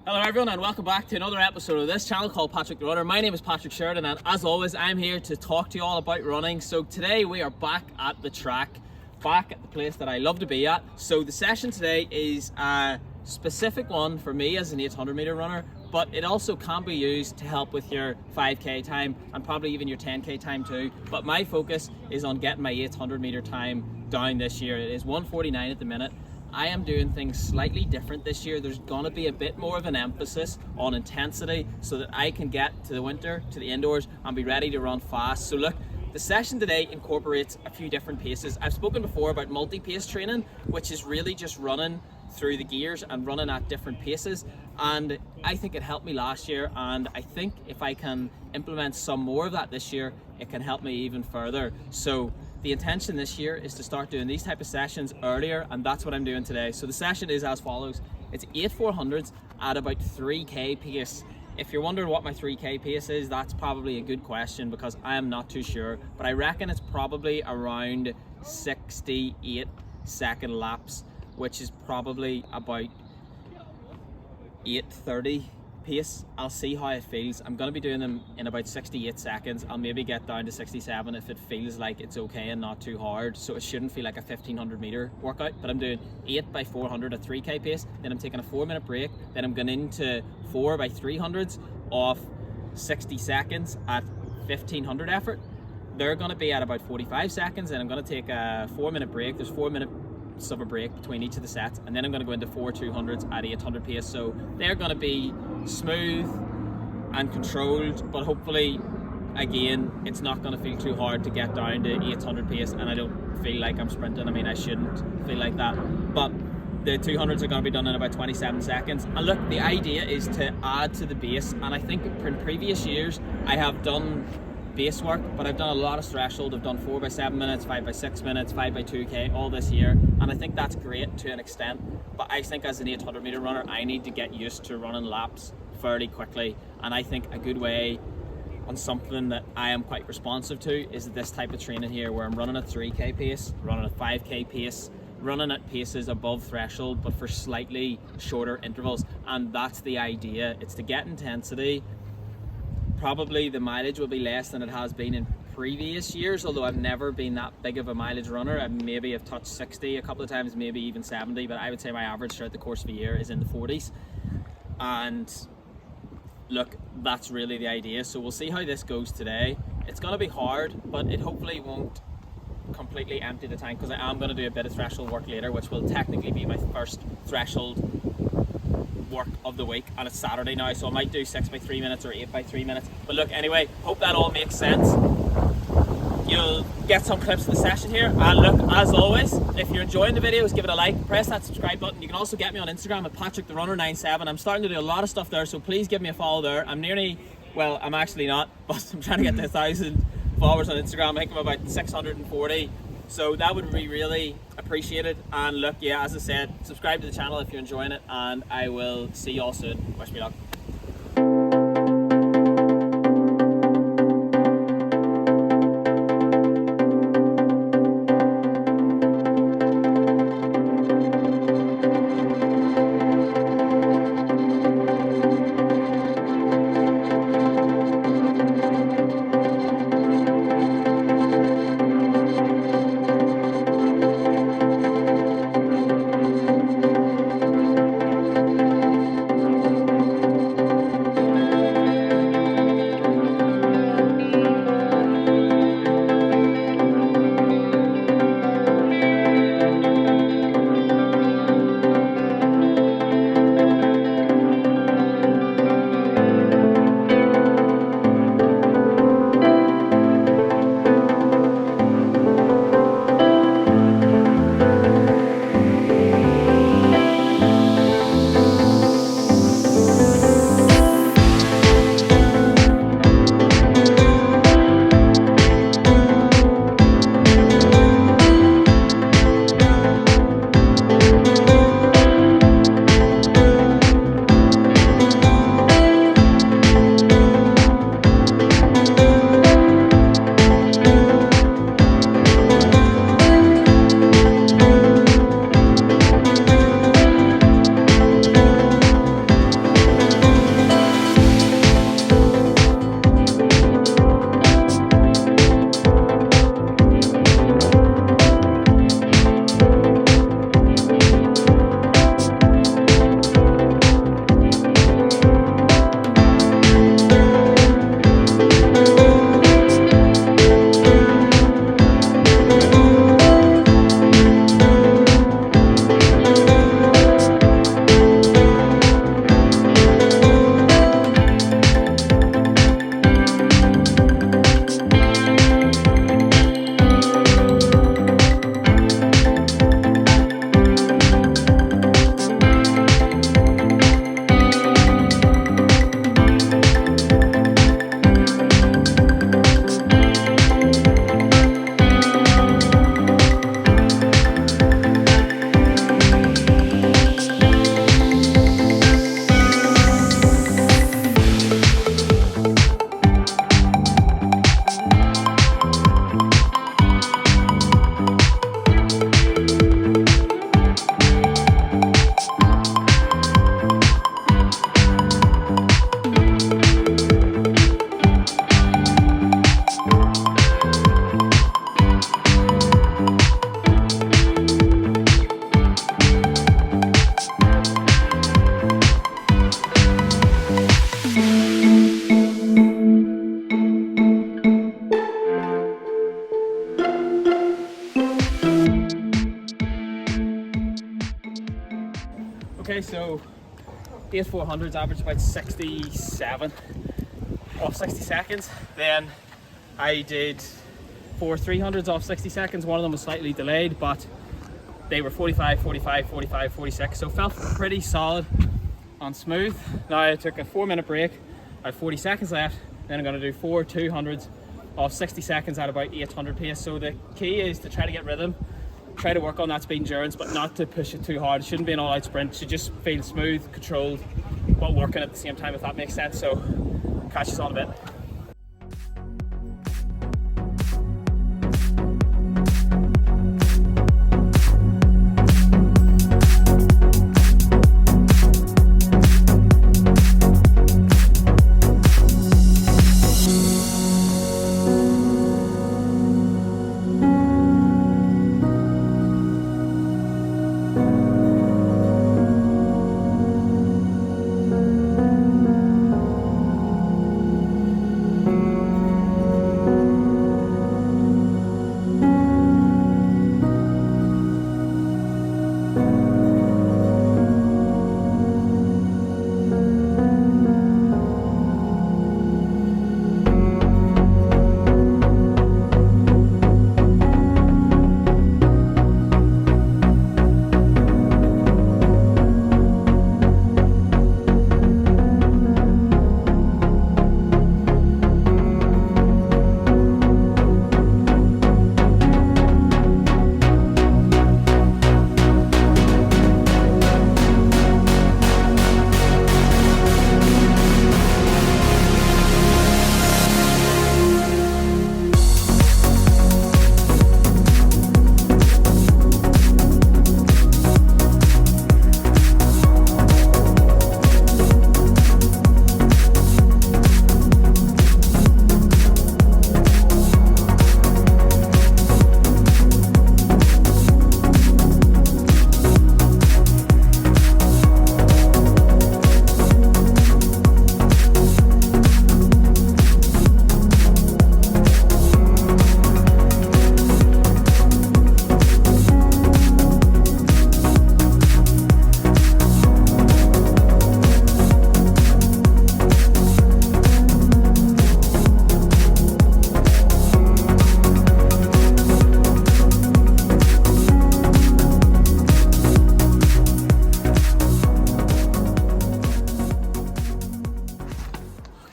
Hello everyone and welcome back to another episode of this channel called Patrick the Runner. My name is Patrick Sheridan and as always I'm here to talk to you all about running. So today we are back at the track, back at the place that I love to be at. So the session today is a specific one for me as an 800 meter runner, but it also can be used to help with your 5k time and probably even your 10k time too. But my focus is on getting my 800 meter time down this year. It is 1:49 at the minute. I am doing things slightly different this year. There's going to be a bit more of an emphasis on intensity so that I can get to the winter, to the indoors, and be ready to run fast. So look, the session today incorporates a few different paces. I've spoken before about multi-pace training, which is really just running through the gears and running at different paces. And I think it helped me last year, and I think if I can implement some more of that this year, it can help me even further. So the intention this year is to start doing these type of sessions earlier, and that's what I'm doing today. So the session is as follows. It's 8 400s at about 3k pace. If you're wondering what my 3k pace is, that's probably a good question because I am not too sure, but I reckon it's probably around 68 second laps, which is probably about 8:30 pace. I'll see how it feels. I'm going to be doing them in about 68 seconds. I'll maybe get down to 67 if it feels like it's okay and not too hard, so it shouldn't feel like a 1500 meter workout. But I'm doing 8 by 400 at 3k pace, then I'm taking a 4-minute break, then I'm going into 4 by 300s off 60 seconds at 1500 effort. They're going to be at about 45 seconds, and I'm going to take a 4-minute break. There's 4 minutes of a break between each of the sets, and then I'm going to go into 4 200s at 800 pace. So they're going to be smooth and controlled, but hopefully again it's not going to feel too hard to get down to 800 pace, and I don't feel like I'm sprinting. I mean, I shouldn't feel like that, but the 200s are going to be done in about 27 seconds. And look, the idea is to add to the base, and I think in previous years I have done base work, but I've done a lot of threshold. I've done 4 by 7 minutes, 5 by 6 minutes, 5 by 2k all this year, and I think that's great to an extent. But I think as an 800 meter runner, I need to get used to running laps fairly quickly, and I think a good way on something that I am quite responsive to is this type of training here, where I'm running at 3k pace, running at 5k pace, running at paces above threshold, but for slightly shorter intervals. And that's the idea. It's to get intensity. Probably the mileage will be less than it has been in previous years, although I've never been that big of a mileage runner. I maybe have touched 60 a couple of times, maybe even 70, but I would say my average throughout the course of a year is in the 40s. And look, that's really the idea. So we'll see how this goes today. It's going to be hard, but it hopefully won't completely empty the tank, because I am going to do a bit of threshold work later, which will technically be my first threshold work of the week, and it's Saturday now, so I might do 6 by 3 minutes or 8 by 3 minutes. But look, anyway, hope that all makes sense. You'll get some clips of the session here, and look, as always, if you're enjoying the videos, give it a like, press that subscribe button. You can also get me on Instagram at PatrickTheRunner97. I'm starting to do a lot of stuff there, so please give me a follow there. I'm nearly, well, I'm actually not, but I'm trying to get to 1,000 followers on Instagram. I think I'm about 640. So that would be really appreciated. And look, yeah, as I said, subscribe to the channel if you're enjoying it, and I will see you all soon. Wish me luck. base 400s, average about 67 off 60 seconds. Then I did 4 300s off 60 seconds. One of them was slightly delayed, but they were 45, 45, 45, 46. So felt pretty solid on smooth. Now I took a 4-minute break. I have 40 seconds left. Then I'm going to do 4 200s off 60 seconds at about 800 pace. So the key is to try to get rhythm, try to work on that speed endurance, but not to push it too hard. It shouldn't be an all-out sprint. It should just feel smooth, controlled, but working at the same time, if that makes sense. So catch us on a bit.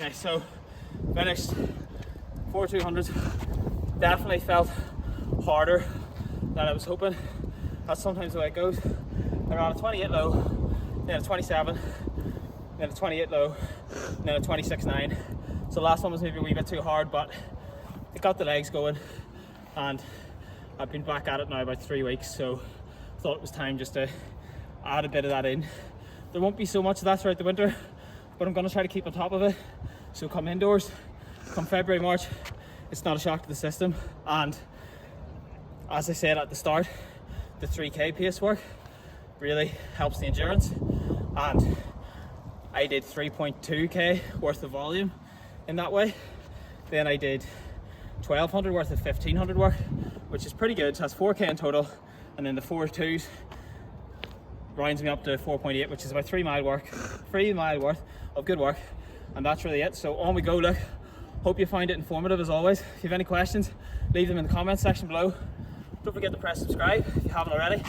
Okay, so finished 4 200s. Definitely felt harder than I was hoping. That's sometimes the way it goes. I ran a 28 low, then a 27, then a 28 low, then a 26.9. So the last one was maybe a wee bit too hard, but it got the legs going, and I've been back at it now about 3 weeks, so I thought it was time just to add a bit of that in. There won't be so much of that throughout the winter, but I'm going to try to keep on top of it. So come indoors, come February, March, it's not a shock to the system. And as I said at the start, the 3K pace work really helps the endurance. And I did 3.2K worth of volume in that way. Then I did 1200 worth of 1500 work, which is pretty good. So that's 4K in total. And then the 4.2s rounds me up to 4.8, which is about 3 mile worth of good work. And that's really it. So on we go. Look, hope you find it informative as always. If you have any questions, leave them in the comments section below. Don't forget to press subscribe if you haven't already.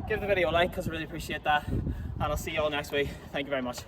Give the video a like because I really appreciate that. And I'll see you all next week. Thank you very much.